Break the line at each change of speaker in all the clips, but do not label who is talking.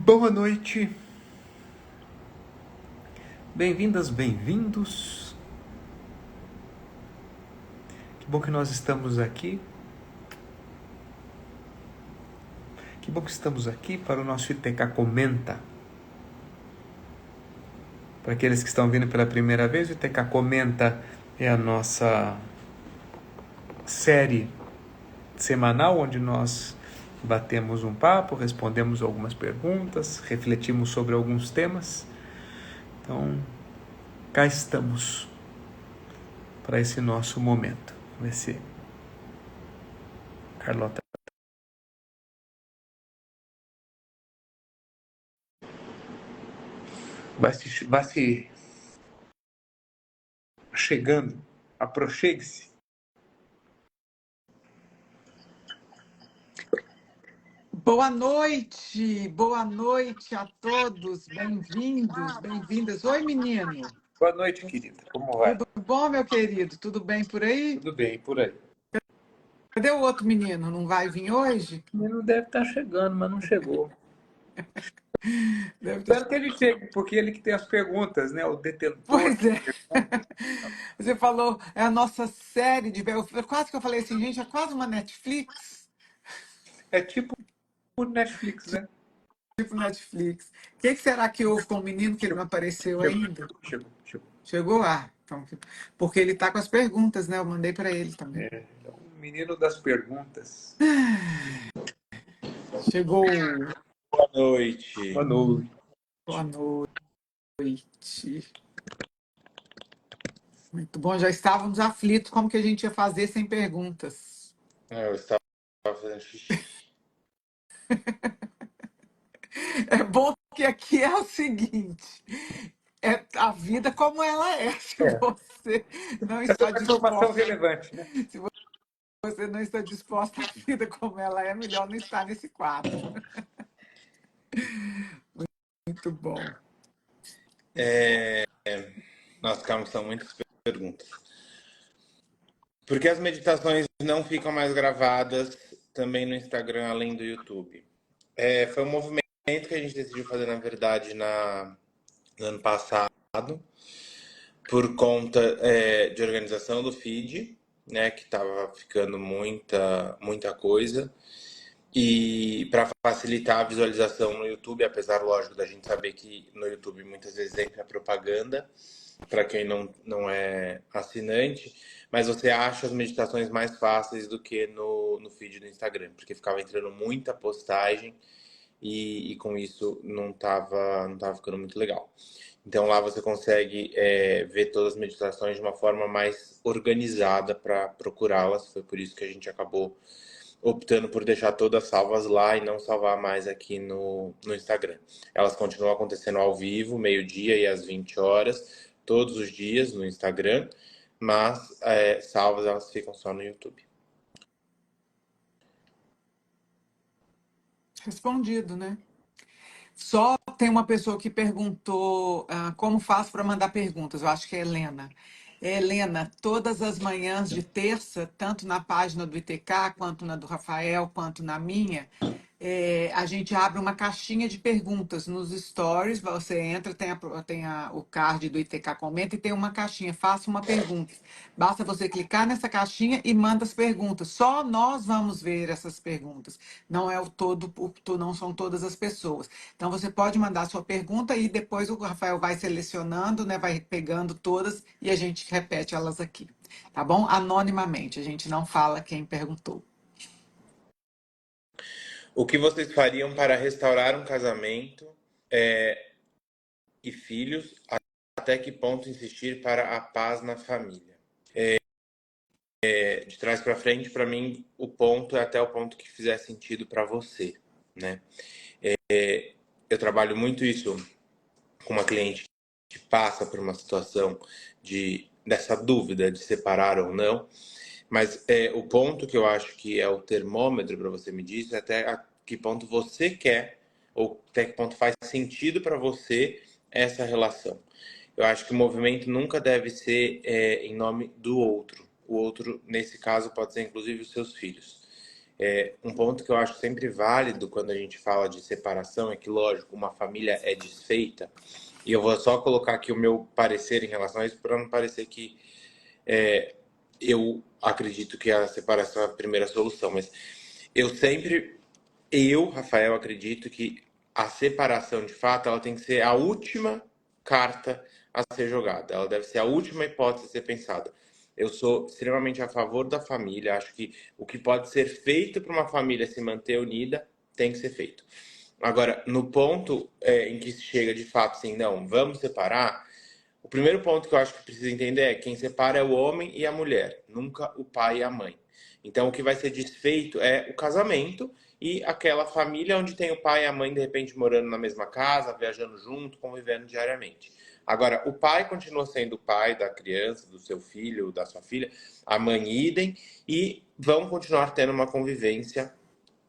Boa noite, bem-vindas, bem-vindos. Que bom que nós estamos aqui. Que bom que estamos aqui para o nosso ITK Comenta. Para aqueles que estão vindo pela primeira vez, o ITK Comenta é a nossa série semanal onde nós batemos um papo, respondemos algumas perguntas, refletimos sobre alguns temas. Então, cá estamos para esse nosso momento. Vamos ver se Carlota vai se chegando. Aproxime-se.
Boa noite a todos, bem-vindos, bem-vindas. Oi, menino.
Boa noite, querida. Como vai?
Tudo bom, meu querido? Tudo bem por aí?
Tudo bem, por aí.
Cadê o outro menino? Não vai vir hoje?
O menino deve estar chegando, mas não chegou.
Deve
Espero
ter...
que ele chegue, porque ele que tem as perguntas, né? O detentor.
Pois é. Você falou, é a nossa série de... Quase que eu falei assim, gente, é quase uma Netflix.
É tipo o Netflix, né?
Tipo Netflix. O que será que houve com o menino que ele não apareceu ainda?
Chegou.
Chegou? Ah, então, porque ele tá com as perguntas, né? Eu mandei para ele também.
É o menino das perguntas.
Chegou.
Boa noite.
Boa noite.
Boa noite. Muito bom, já estávamos aflitos como que a gente ia fazer sem perguntas.
Eu estava fazendo xixi.
É bom que aqui é o seguinte, é a vida como ela é. Se você não
Essa é
está
uma informação
disposta,
relevante, né?
se você não está disposta à vida como ela é melhor não estar nesse quadro. Muito bom.
Nossa, calma, são muitas perguntas. Por que as meditações não ficam mais gravadas também no Instagram, além do YouTube? Foi um movimento que a gente decidiu fazer, na verdade, no ano passado, por conta de organização do feed, né, que estava ficando muita coisa. E para facilitar a visualização no YouTube, apesar, lógico, da gente saber que no YouTube muitas vezes entra propaganda, para quem não é assinante, mas você acha as meditações mais fáceis do que no feed do Instagram, porque ficava entrando muita postagem e com isso não tava ficando muito legal. Então lá você consegue ver todas as meditações de uma forma mais organizada para procurá-las. Foi por isso que a gente acabou optando por deixar todas salvas lá e não salvar mais aqui no Instagram. Elas continuam acontecendo ao vivo, meio-dia e às 20 horas, todos os dias no Instagram, mas salvas elas ficam só no YouTube.
Respondido, né? Só tem uma pessoa que perguntou como faço para mandar perguntas. Eu acho que é Helena. Helena, todas as manhãs de terça, tanto na página do ITK, quanto na do Rafael, quanto na minha, a gente abre uma caixinha de perguntas nos stories. Você entra, tem o card do ITK Comenta e tem uma caixinha. Faça uma pergunta. Basta você clicar nessa caixinha e manda as perguntas. Só nós vamos ver essas perguntas. Não é não são todas as pessoas. Então você pode mandar a sua pergunta e depois o Rafael vai selecionando, né? Vai pegando todas e a gente repete elas aqui. Tá bom? Anonimamente. A gente não fala quem perguntou.
O que vocês fariam para restaurar um casamento e filhos? Até que ponto insistir para a paz na família? De trás para frente, para mim, o ponto é até o ponto que fizer sentido para você, né? Eu trabalho muito isso com uma cliente que passa por uma situação dessa dúvida de separar ou não, mas o ponto que eu acho que é o termômetro para você medir isso é até a que ponto você quer ou até que ponto faz sentido para você essa relação. Eu acho que o movimento nunca deve ser em nome do outro. O outro, nesse caso, pode ser inclusive os seus filhos. Um ponto que eu acho sempre válido quando a gente fala de separação é que, lógico, uma família é desfeita. E eu vou só colocar aqui o meu parecer em relação a isso, para não parecer que eu acredito que a separação é a primeira solução. Mas Rafael, acredito que a separação, de fato, ela tem que ser a última carta a ser jogada. Ela deve ser a última hipótese a ser pensada. Eu sou extremamente a favor da família. Acho que o que pode ser feito para uma família se manter unida tem que ser feito. Agora, no ponto em que se chega de fato assim, não, vamos separar. O primeiro ponto que eu acho que precisa entender é que quem separa é o homem e a mulher, nunca o pai e a mãe. Então, o que vai ser desfeito é o casamento e aquela família onde tem o pai e a mãe, de repente, morando na mesma casa, viajando junto, convivendo diariamente. Agora, o pai continua sendo o pai da criança, do seu filho, da sua filha, a mãe idem, e vão continuar tendo uma convivência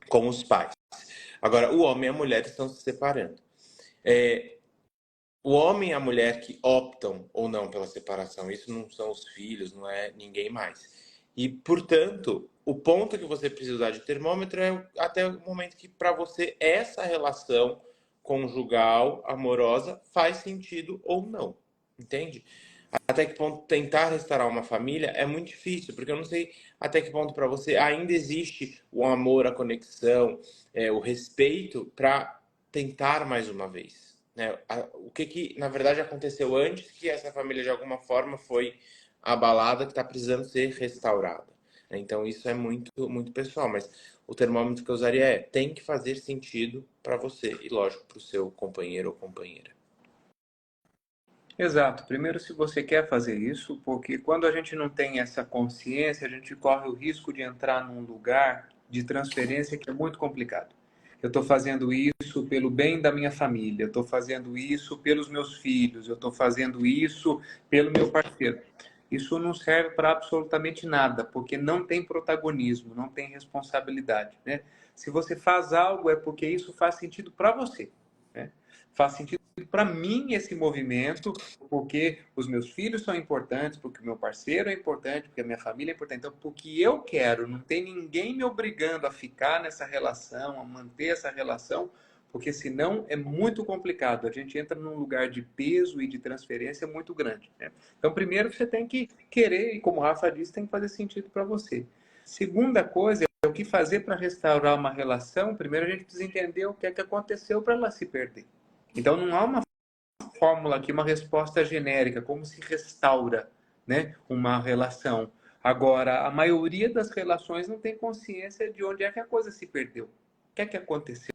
com os pais. Agora, o homem e a mulher estão se separando. O homem e a mulher que optam ou não pela separação, isso não são os filhos, não é ninguém mais. E, portanto, o ponto que você precisa usar de termômetro é até o momento que, para você, essa relação conjugal, amorosa, faz sentido ou não. Entende? Até que ponto tentar restaurar uma família é muito difícil, porque eu não sei até que ponto para você ainda existe o amor, a conexão, o respeito para tentar mais uma vez. Né? O que, na verdade, aconteceu antes que essa família, de alguma forma, foi abalada, que está precisando ser restaurada. Então, isso é muito, muito pessoal, mas o termômetro que eu usaria tem que fazer sentido para você e, lógico, para o seu companheiro ou companheira.
Exato. Primeiro, se você quer fazer isso, porque quando a gente não tem essa consciência, a gente corre o risco de entrar num lugar de transferência que é muito complicado. Eu estou fazendo isso pelo bem da minha família, eu estou fazendo isso pelos meus filhos, eu estou fazendo isso pelo meu parceiro. Isso não serve para absolutamente nada, porque não tem protagonismo, não tem responsabilidade, né? Se você faz algo, é porque isso faz sentido para você, né? Faz sentido para mim esse movimento, porque os meus filhos são importantes, porque o meu parceiro é importante, porque a minha família é importante. Então, porque eu quero, não tem ninguém me obrigando a ficar nessa relação, a manter essa relação, porque senão é muito complicado. A gente entra num lugar de peso e de transferência muito grande, né? Então, primeiro você tem que querer, e como o Rafa disse, tem que fazer sentido para você. Segunda coisa é o que fazer para restaurar uma relação. Primeiro a gente precisa entender o que é que aconteceu para ela se perder. Então, não há uma fórmula aqui, uma resposta genérica, como se restaura, né, uma relação. Agora, a maioria das relações não tem consciência de onde é que a coisa se perdeu. O que é que aconteceu,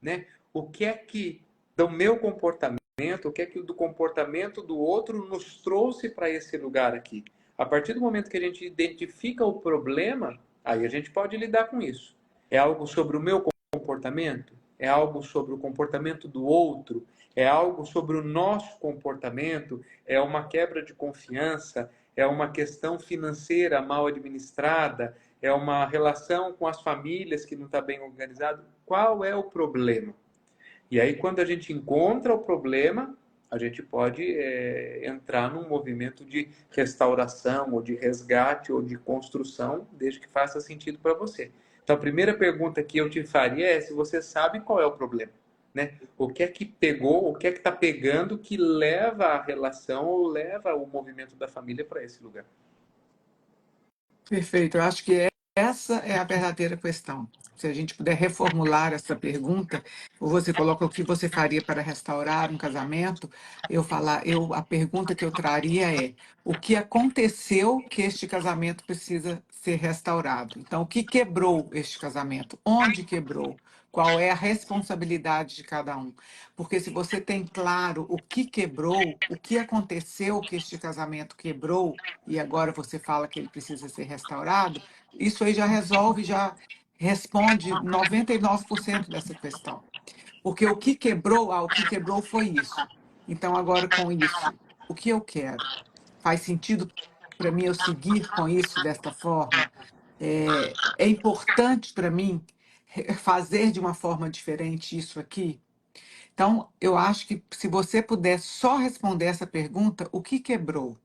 né? O que é que do meu comportamento, o que é que do comportamento do outro nos trouxe para esse lugar aqui? A partir do momento que a gente identifica o problema, aí a gente pode lidar com isso. É algo sobre o meu comportamento? É algo sobre o comportamento do outro? É algo sobre o nosso comportamento? É uma quebra de confiança? É uma questão financeira mal administrada? É uma relação com as famílias que não está bem organizada? Qual é o problema? E aí, quando a gente encontra o problema, a gente pode entrar num movimento de restauração, ou de resgate, ou de construção, desde que faça sentido para você. Então, a primeira pergunta que eu te faria é se você sabe qual é o problema, né? O que é que pegou, o que é que está pegando que leva a relação ou leva o movimento da família para esse lugar.
Perfeito. Eu acho que essa é a verdadeira questão. Se a gente puder reformular essa pergunta, ou você coloca o que você faria para restaurar um casamento, a pergunta que eu traria é: o que aconteceu que este casamento precisa ser restaurado? Então, o que quebrou este casamento? Onde quebrou? Qual é a responsabilidade de cada um? Porque se você tem claro o que quebrou, o que aconteceu que este casamento quebrou, e agora você fala que ele precisa ser restaurado, isso aí já resolve, já responde 99% dessa questão. Porque o que quebrou, o que quebrou foi isso. Então, agora com isso, o que eu quero? Faz sentido para mim eu seguir com isso desta forma? É importante para mim fazer de uma forma diferente isso aqui? Então, eu acho que se você puder só responder essa pergunta, o que quebrou?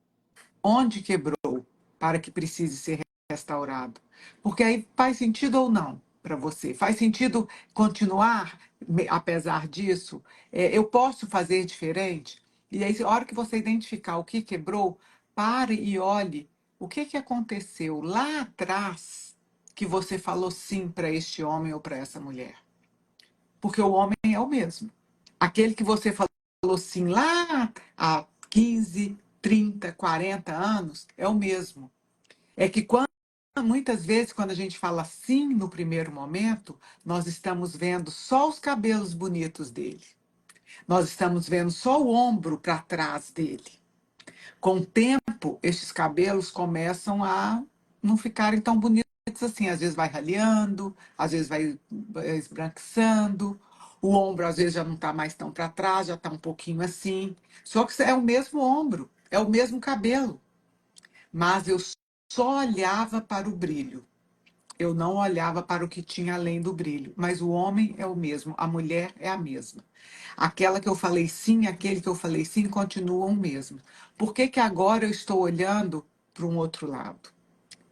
Onde quebrou para que precise ser restaurado. Porque aí faz sentido ou não para você? Faz sentido continuar apesar disso? Eu posso fazer diferente? E aí, a hora que você identificar o que quebrou, pare e olhe o que aconteceu lá atrás que você falou sim para este homem ou para essa mulher. Porque o homem é o mesmo. Aquele que você falou sim lá há 15, 30, 40 anos é o mesmo. É que muitas vezes, quando a gente fala sim no primeiro momento, nós estamos vendo só os cabelos bonitos dele. Nós estamos vendo só o ombro para trás dele. Com o tempo, estes cabelos começam a não ficarem tão bonitos assim. Às vezes vai raleando, às vezes vai esbranquiçando. O ombro, às vezes, já não está mais tão para trás, já está um pouquinho assim. Só que é o mesmo ombro, é o mesmo cabelo. Mas eu só olhava para o brilho. Eu não olhava para o que tinha além do brilho. Mas o homem é o mesmo, a mulher é a mesma. Aquela que eu falei sim, aquele que eu falei sim, continuam o mesmo. Por que que agora eu estou olhando para um outro lado?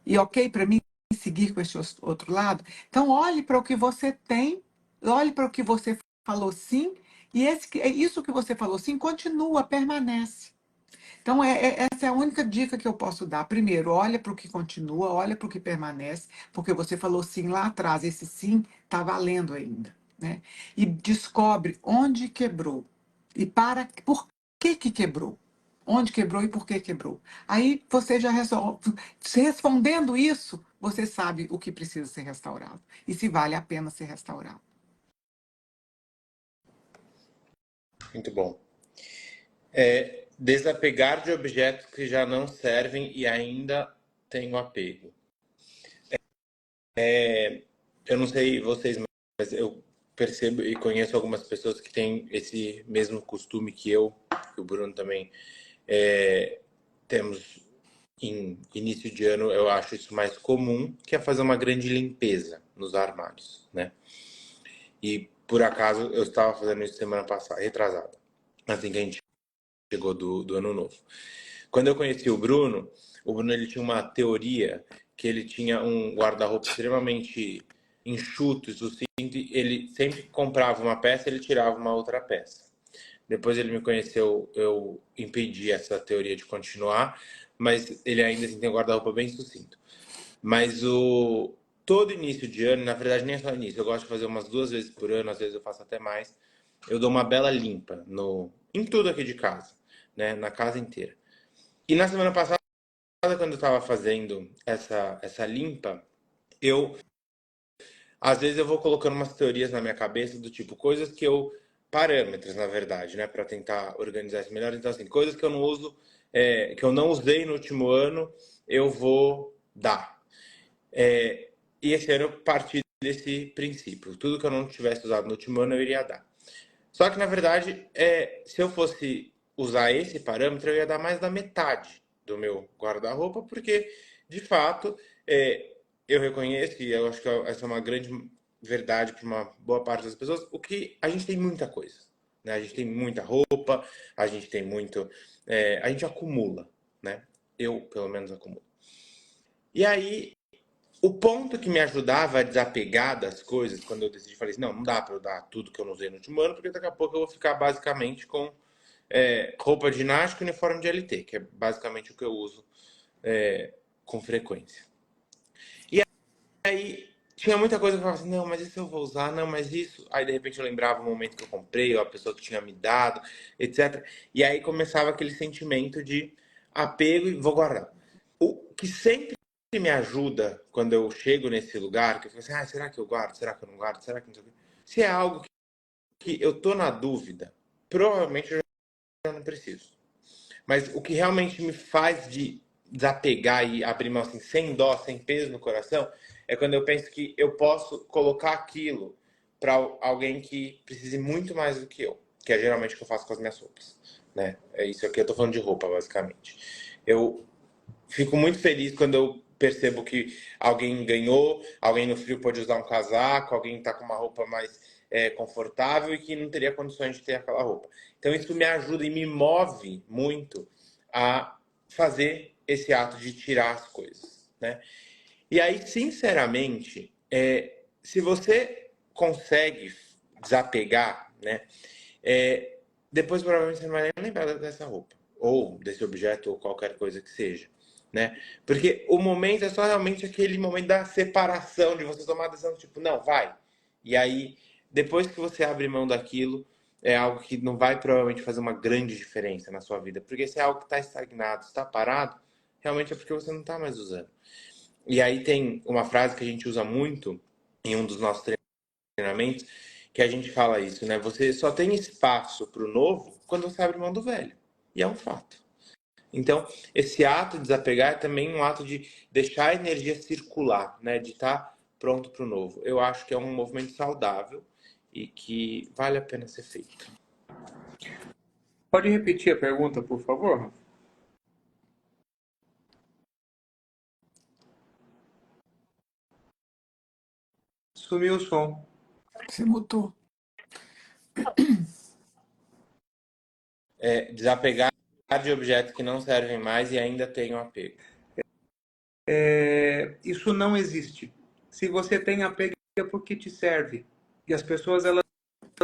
E ok para mim seguir com esse outro lado? Então olhe para o que você tem, olhe para o que você falou sim, e isso que você falou sim continua, permanece. Então, essa é a única dica que eu posso dar. Primeiro, olha para o que continua, olha para o que permanece, porque você falou sim lá atrás, esse sim está valendo ainda, né? E descobre onde quebrou e por que quebrou. Onde quebrou e por que quebrou. Aí você já resolve. Respondendo isso, você sabe o que precisa ser restaurado e se vale a pena ser restaurado.
Muito bom. Desapegar de objetos que já não servem e ainda tenho apego. Eu não sei vocês, mas eu percebo e conheço algumas pessoas que têm esse mesmo costume que eu, que o Bruno também temos em início de ano. Eu acho isso mais comum, que é fazer uma grande limpeza nos armários, né? E por acaso eu estava fazendo isso semana passada, retrasada, assim que a gente chegou do ano novo. Quando eu conheci o Bruno ele tinha uma teoria que ele tinha um guarda-roupa extremamente enxuto e sucinto. Ele sempre que comprava uma peça, ele tirava uma outra peça. Depois ele me conheceu, eu impedi essa teoria de continuar, mas ele ainda assim tem um guarda-roupa bem sucinto. Mas todo início de ano, na verdade nem é só início, eu gosto de fazer umas 2 vezes por ano, às vezes eu faço até mais. Eu dou uma bela limpa em tudo aqui de casa, né, na casa inteira. E na semana passada, quando eu estava fazendo essa limpa, às vezes eu vou colocando umas teorias na minha cabeça do tipo, coisas que parâmetros, na verdade, né, para tentar organizar isso melhor. Então, assim, coisas que eu não uso, que eu não usei no último ano, eu vou dar. E esse ano eu parti desse princípio. Tudo que eu não tivesse usado no último ano, eu iria dar. Só que, na verdade, se eu fosse usar esse parâmetro, eu ia dar mais da metade do meu guarda-roupa, porque, de fato, eu reconheço, e eu acho que essa é uma grande verdade para uma boa parte das pessoas, a gente tem muita coisa, né? A gente tem muita roupa, a gente tem muito... a gente acumula, né? Eu, pelo menos, acumulo. E aí, o ponto que me ajudava a desapegar das coisas, quando eu decidi, falei assim, não dá para eu dar tudo que eu não usei no último ano, porque daqui a pouco eu vou ficar basicamente com roupa de ginástica e uniforme de LT, que é basicamente o que eu uso com frequência. E aí, tinha muita coisa que eu falava assim, não, mas isso eu vou usar, não, mas isso... Aí, de repente, eu lembrava o momento que eu comprei, ou a pessoa que tinha me dado, etc. E aí começava aquele sentimento de apego e vou guardar. O que sempre me ajuda quando eu chego nesse lugar, que eu fico assim, será que eu guardo? Será que eu não guardo? Será que não sei o quê? Se é algo que eu tô na dúvida, provavelmente eu já não preciso. Mas o que realmente me faz de desapegar e abrir mão assim, sem dó, sem peso no coração, é quando eu penso que eu posso colocar aquilo para alguém que precise muito mais do que eu, que é geralmente o que eu faço com as minhas roupas, né? É isso aqui, eu tô falando de roupa, basicamente. Eu fico muito feliz quando eu percebo que alguém ganhou, alguém no frio pode usar um casaco, alguém está com uma roupa mais confortável e que não teria condições de ter aquela roupa. Então isso me ajuda e me move muito a fazer esse ato de tirar as coisas, né? E aí, sinceramente, se você consegue desapegar, né, depois provavelmente você não vai nem lembrar dessa roupa, ou desse objeto, ou qualquer coisa que seja, né? Porque o momento é só realmente aquele momento da separação, de você tomar a decisão, tipo, não, vai. E aí, depois que você abre mão daquilo, é algo que não vai provavelmente fazer uma grande diferença na sua vida. Porque se é algo que está estagnado, está parado, realmente é porque você não está mais usando. E aí tem uma frase que a gente usa muito em um dos nossos treinamentos, que a gente fala isso, né? Você só tem espaço para o novo quando você abre mão do velho. E é um fato. Então, esse ato de desapegar é também um ato de deixar a energia circular, né? De estar pronto para o novo. Eu acho que é um movimento saudável e que vale a pena ser feito.
Pode repetir a pergunta, por favor? Sumiu o som.
Você mutou.
Desapegar de objetos que não servem mais e ainda tem um apego.
Isso não existe. Se você tem apego é porque te serve. E as pessoas elas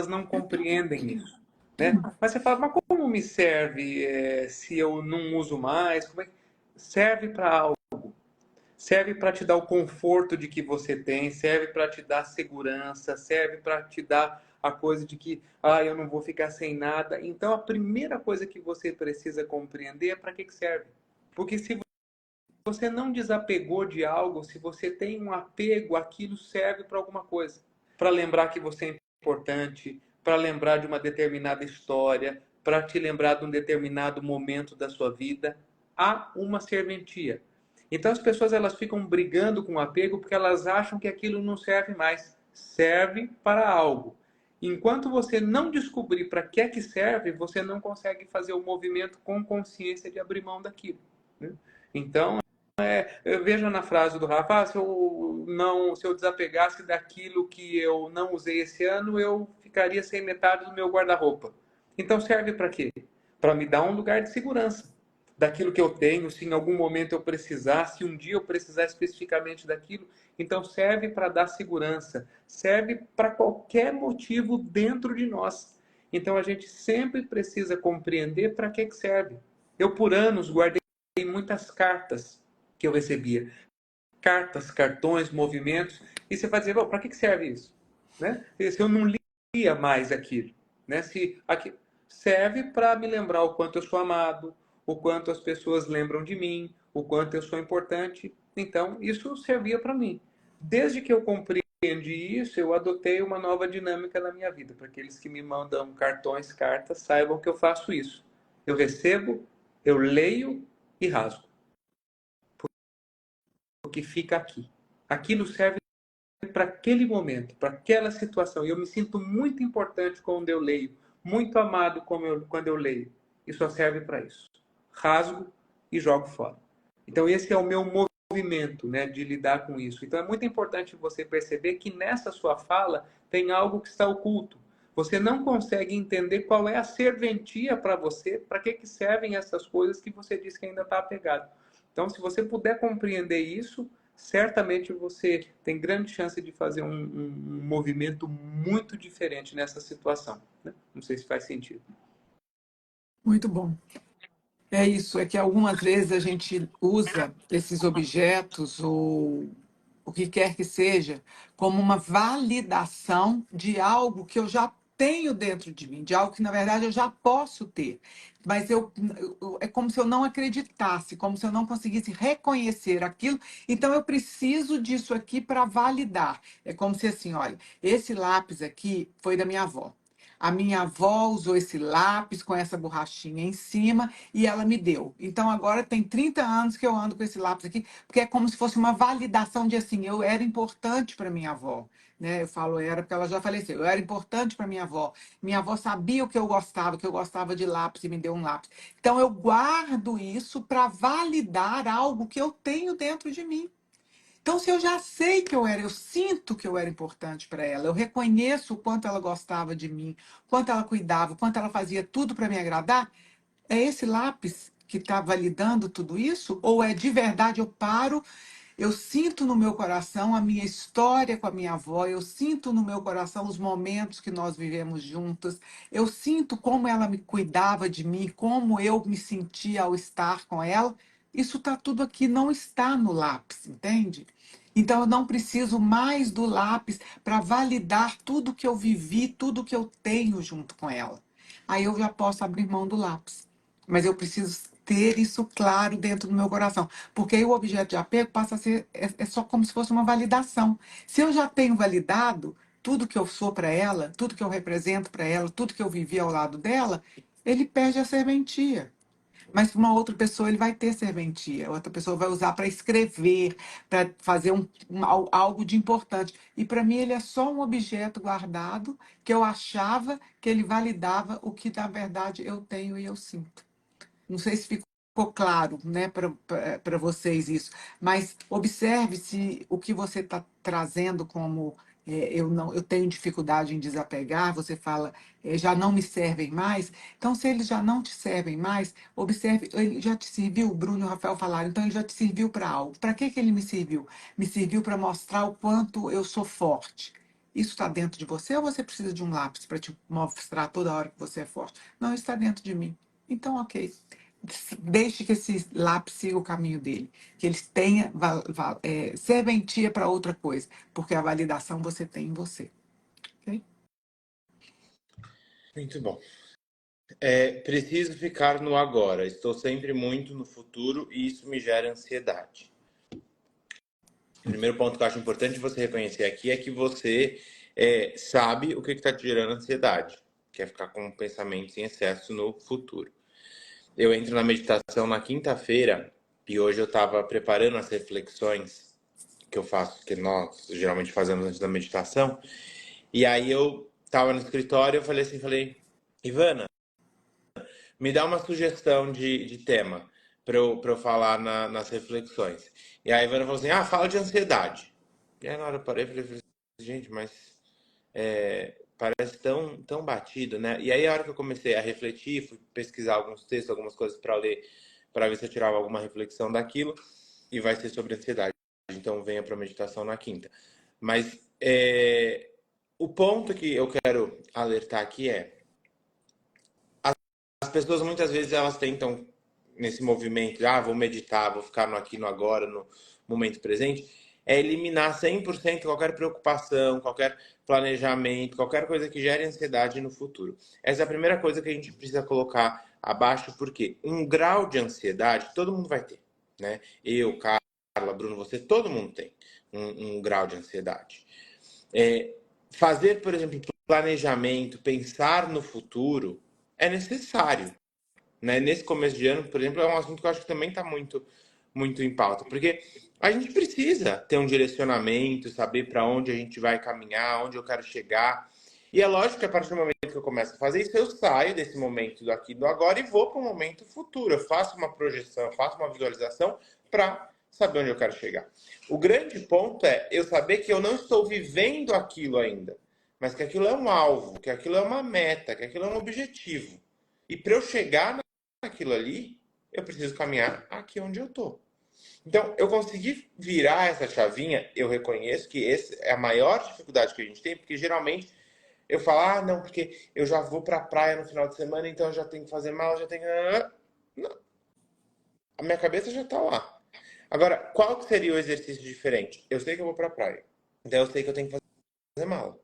não compreendem isso, né? Mas você fala, mas como me serve se eu não uso mais? Como é que... Serve para algo. Serve para te dar o conforto de que você tem, serve para te dar segurança, serve para te dar a coisa de que, eu não vou ficar sem nada. Então, a primeira coisa que você precisa compreender é para que serve. Porque se você não desapegou de algo, se você tem um apego, aquilo serve para alguma coisa. Para lembrar que você é importante, para lembrar de uma determinada história, para te lembrar de um determinado momento da sua vida. Há uma serventia. Então as pessoas elas ficam brigando com o apego porque elas acham que aquilo não serve mais. Serve para algo. Enquanto você não descobrir para que é que serve, você não consegue fazer o movimento com consciência de abrir mão daquilo, né? Então, veja na frase do Rafa, se eu desapegasse daquilo que eu não usei esse ano, eu ficaria sem metade do meu guarda-roupa. Então serve para quê? Para me dar um lugar de segurança daquilo que eu tenho, se em algum momento eu precisar, se um dia eu precisar especificamente daquilo, então serve para dar segurança, serve para qualquer motivo dentro de nós. Então a gente sempre precisa compreender para que serve. Eu por anos guardei muitas cartas que eu recebia. Cartas, cartões, movimentos. E você vai dizer, para que serve isso? Né? Se eu não lia mais aquilo. Né? Se aqui serve para me lembrar o quanto eu sou amado, o quanto as pessoas lembram de mim, o quanto eu sou importante. Então, isso servia para mim. Desde que eu compreendi isso, eu adotei uma nova dinâmica na minha vida. Para aqueles que me mandam cartões, cartas, saibam que eu faço isso. Eu recebo, eu leio e rasgo. Porque fica aqui. Aquilo serve para aquele momento, para aquela situação. E eu me sinto muito importante quando eu leio, muito amado quando eu leio. E só serve para isso. Rasgo e jogo fora. Então esse é o meu movimento, né, de lidar com isso. Então é muito importante você perceber que nessa sua fala tem algo que está oculto. Você não consegue entender qual é a serventia para você, para que servem essas coisas que você diz que ainda está apegado. Então, se você puder compreender isso, certamente você tem grande chance de fazer um movimento muito diferente nessa situação, né? Não sei se faz sentido.
Muito bom. É isso, é que algumas vezes a gente usa esses objetos ou o que quer que seja como uma validação de algo que eu já tenho dentro de mim, de algo que na verdade eu já posso ter. Mas é como se eu não acreditasse, como se eu não conseguisse reconhecer aquilo. Então eu preciso disso aqui para validar. É como se assim, olha, esse lápis aqui foi da minha avó. A minha avó usou esse lápis com essa borrachinha em cima e ela me deu. Então agora tem 30 anos que eu ando com esse lápis aqui, porque é como se fosse uma validação de assim, eu era importante para minha avó. Né? Eu falo era porque ela já faleceu. Eu era importante para minha avó. Minha avó sabia o que eu gostava de lápis e me deu um lápis. Então eu guardo isso para validar algo que eu tenho dentro de mim. Então, se eu já sei que eu sinto que eu era importante para ela, eu reconheço o quanto ela gostava de mim, o quanto ela cuidava, o quanto ela fazia tudo para me agradar, é esse lápis que está validando tudo isso? Ou é de verdade eu paro Eu sinto no meu coração a minha história com a minha avó, eu sinto no meu coração os momentos que nós vivemos juntas, eu sinto como ela me cuidava de mim, como eu me sentia ao estar com ela. Isso está tudo aqui, não está no lápis, entende? Então eu não preciso mais do lápis para validar tudo que eu vivi, tudo que eu tenho junto com ela. Aí eu já posso abrir mão do lápis. Mas eu preciso ter isso claro dentro do meu coração. Porque aí o objeto de apego passa a ser é só como se fosse uma validação. Se eu já tenho validado tudo que eu sou para ela, tudo que eu represento para ela, tudo que eu vivi ao lado dela, ele perde a serventia. Mas para uma outra pessoa ele vai ter serventia, outra pessoa vai usar para escrever, para fazer algo de importante. E para mim ele é só um objeto guardado que eu achava que ele validava o que na verdade eu tenho e eu sinto. Não sei se ficou claro, né, para vocês isso, mas observe se o que você está trazendo como eu tenho dificuldade em desapegar, você fala, já não me servem mais. Então, se eles já não te servem mais, observe, ele já te serviu, o Bruno e o Rafael falaram, então ele já te serviu para algo. Para que ele me serviu? Me serviu para mostrar o quanto eu sou forte. Isso está dentro de você ou você precisa de um lápis para te mostrar toda hora que você é forte? Não, isso está dentro de mim. Então, ok. Deixe que esse lápis siga o caminho dele. Que ele tenha serventia para outra coisa. Porque a validação você tem em você. Ok?
Muito bom. Preciso ficar no agora. Estou sempre muito no futuro e isso me gera ansiedade. O primeiro ponto que eu acho importante você reconhecer aqui é que você sabe o que está te gerando ansiedade, que é ficar com pensamentos em excesso no futuro. Eu entro na meditação na quinta-feira e hoje eu estava preparando as reflexões que eu faço, que nós geralmente fazemos antes da meditação. E aí eu estava no escritório, eu falei, Ivana, me dá uma sugestão de tema para eu falar nas reflexões. E aí a Ivana falou assim, fala de ansiedade. E aí na hora eu parei e falei, gente, mas parece tão batido, né? E aí a hora que eu comecei a refletir, fui pesquisar alguns textos, algumas coisas para ler, para ver se eu tirava alguma reflexão daquilo, e vai ser sobre ansiedade. Então venha para a meditação na quinta. Mas o ponto que eu quero alertar aqui as pessoas muitas vezes elas tentam nesse movimento, vou meditar, vou ficar no aqui, no agora, no momento presente, eliminar 100% qualquer preocupação, qualquer planejamento, qualquer coisa que gere ansiedade no futuro. Essa é a primeira coisa que a gente precisa colocar abaixo, porque um grau de ansiedade todo mundo vai ter, né? Eu, Carla, Bruno, você, todo mundo tem um grau de ansiedade. Fazer, por exemplo, planejamento, pensar no futuro é necessário, né? Nesse começo de ano, por exemplo, é um assunto que eu acho que também está muito em pauta, porque a gente precisa ter um direcionamento, saber para onde a gente vai caminhar, onde eu quero chegar. E é lógico que a partir do momento que eu começo a fazer isso, eu saio desse momento do aqui e do agora e vou para o momento futuro. Eu faço uma projeção, eu faço uma visualização para saber onde eu quero chegar. O grande ponto é eu saber que eu não estou vivendo aquilo ainda, mas que aquilo é um alvo, que aquilo é uma meta, que aquilo é um objetivo. E para eu chegar naquilo ali, eu preciso caminhar aqui onde eu estou. Então, eu consegui virar essa chavinha, eu reconheço que essa é a maior dificuldade que a gente tem, porque geralmente eu falo, não, porque eu já vou pra praia no final de semana, então eu já tenho que fazer mala, já tenho que... Não. A minha cabeça já tá lá. Agora, qual que seria o exercício diferente? Eu sei que eu vou pra praia, então eu sei que eu tenho que fazer mala.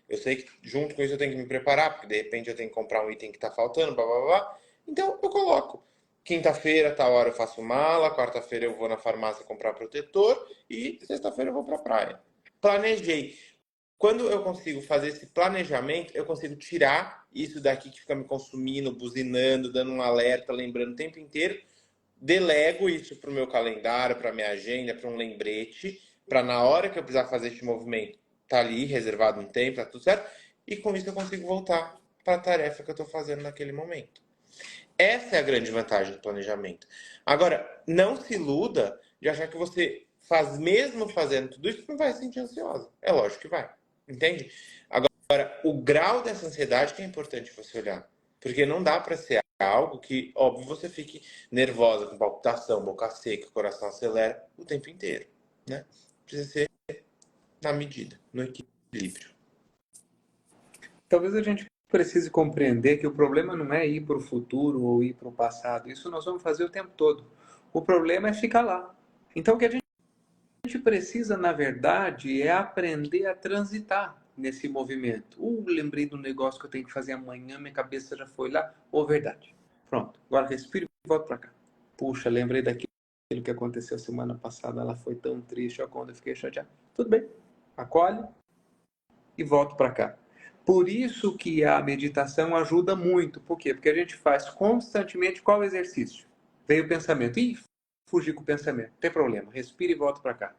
Eu sei que junto com isso eu tenho que me preparar, porque de repente eu tenho que comprar um item que tá faltando, blá blá blá. Então eu coloco. Quinta-feira, tal hora eu faço mala, quarta-feira eu vou na farmácia comprar protetor e sexta-feira eu vou pra praia. Planejei. Quando eu consigo fazer esse planejamento, eu consigo tirar isso daqui que fica me consumindo, buzinando, dando um alerta, lembrando o tempo inteiro. Delego isso para o meu calendário, para minha agenda, para um lembrete, para na hora que eu precisar fazer este movimento, tá ali reservado um tempo, tá tudo certo. E com isso eu consigo voltar para a tarefa que eu estou fazendo naquele momento. Essa é a grande vantagem do planejamento. Agora, não se iluda de achar que você faz, mesmo fazendo tudo isso, não vai se sentir ansiosa. É lógico que vai. Entende? Agora, o grau dessa ansiedade que é importante você olhar. Porque não dá para ser algo que, óbvio, você fique nervosa, com palpitação, boca seca, coração acelera o tempo inteiro. né? Precisa ser na medida, no equilíbrio.
Talvez a gente precise compreender que o problema não é ir para o futuro ou ir para o passado. Isso nós vamos fazer o tempo todo. O problema é ficar lá. Então, o que a gente precisa, na verdade, é aprender a transitar nesse movimento. Lembrei do negócio que eu tenho que fazer amanhã, minha cabeça já foi lá. Verdade. Pronto. Agora respiro e volto para cá. Puxa, lembrei daquilo que aconteceu semana passada. Ela foi tão triste, ó, quando eu fiquei chateado. Tudo bem. Acolhe e volto para cá. Por isso que a meditação ajuda muito. Por quê? Porque a gente faz constantemente qual exercício? Veio o pensamento. Ih, fugi com o pensamento. Não tem problema. Respira e volta para cá.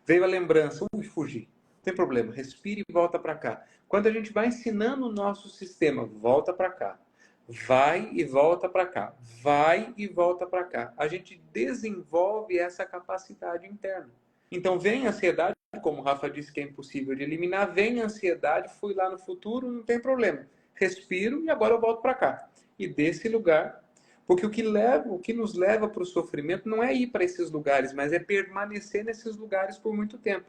Veio a lembrança. Fugi. Não tem problema. Respira e volta para cá. Quando a gente vai ensinando o nosso sistema, volta para cá. Vai e volta para cá. Vai e volta para cá. A gente desenvolve essa capacidade interna. Então vem a ansiedade, como o Rafa disse que é impossível de eliminar, vem a ansiedade, fui lá no futuro, não tem problema. Respiro e agora eu volto para cá. E desse lugar, porque o que nos leva para o sofrimento não é ir para esses lugares, mas é permanecer nesses lugares por muito tempo.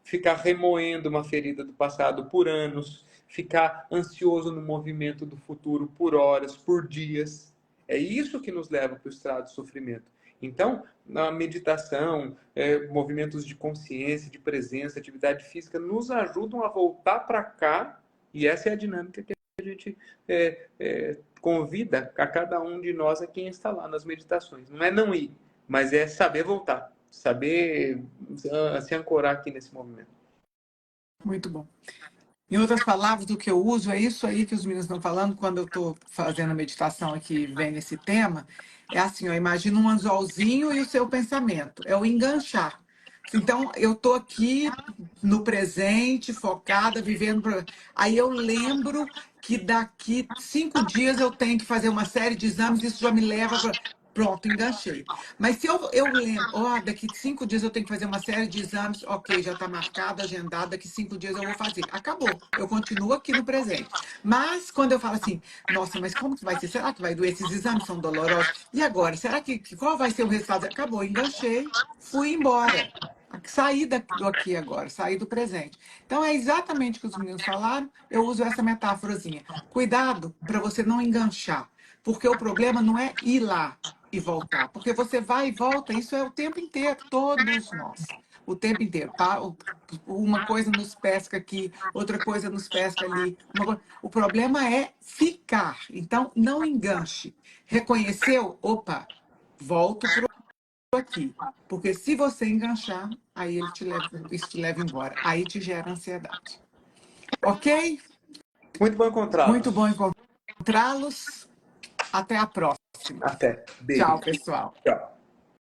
Ficar remoendo uma ferida do passado por anos, ficar ansioso no movimento do futuro por horas, por dias. É isso que nos leva para o estado de sofrimento. Então, na meditação, movimentos de consciência, de presença, atividade física, nos ajudam a voltar para cá, e essa é a dinâmica que a gente convida a cada um de nós a quem está lá nas meditações. Não é não ir, mas é saber voltar, saber se ancorar aqui nesse movimento.
Muito bom. Em outras palavras, o que eu uso é isso aí que os meninos estão falando quando eu estou fazendo a meditação aqui, vem esse tema. É assim, ó, imagina um anzolzinho e o seu pensamento. É o enganchar. Então, eu estou aqui no presente, focada, vivendo. Aí eu lembro que daqui 5 dias eu tenho que fazer uma série de exames, isso já me leva para. Pronto, enganchei. Mas se eu lembro, daqui 5 dias eu tenho que fazer uma série de exames, ok, já está marcado, agendado, daqui 5 dias eu vou fazer. Acabou, eu continuo aqui no presente. Mas quando eu falo assim, nossa, mas como que vai ser? Será que vai doer? Esses exames são dolorosos? E agora? Será qual vai ser o resultado? Acabou, enganchei, fui embora. Saí do aqui agora, saí do presente. Então é exatamente o que os meninos falaram, eu uso essa metáforazinha. Cuidado para você não enganchar, porque o problema não é ir lá e voltar, porque você vai e volta, isso é o tempo inteiro, todos nós, o tempo inteiro. Uma coisa nos pesca aqui, outra coisa nos pesca ali. O problema é ficar, então não enganche. Reconheceu? Opa, volto para aqui, porque se você enganchar, aí isso te leva embora, aí te gera ansiedade. Ok?
Muito bom encontrá-los.
Muito bom encontrá-los. Até a próxima.
Até. Beijo.
Tchau, pessoal.
Tchau.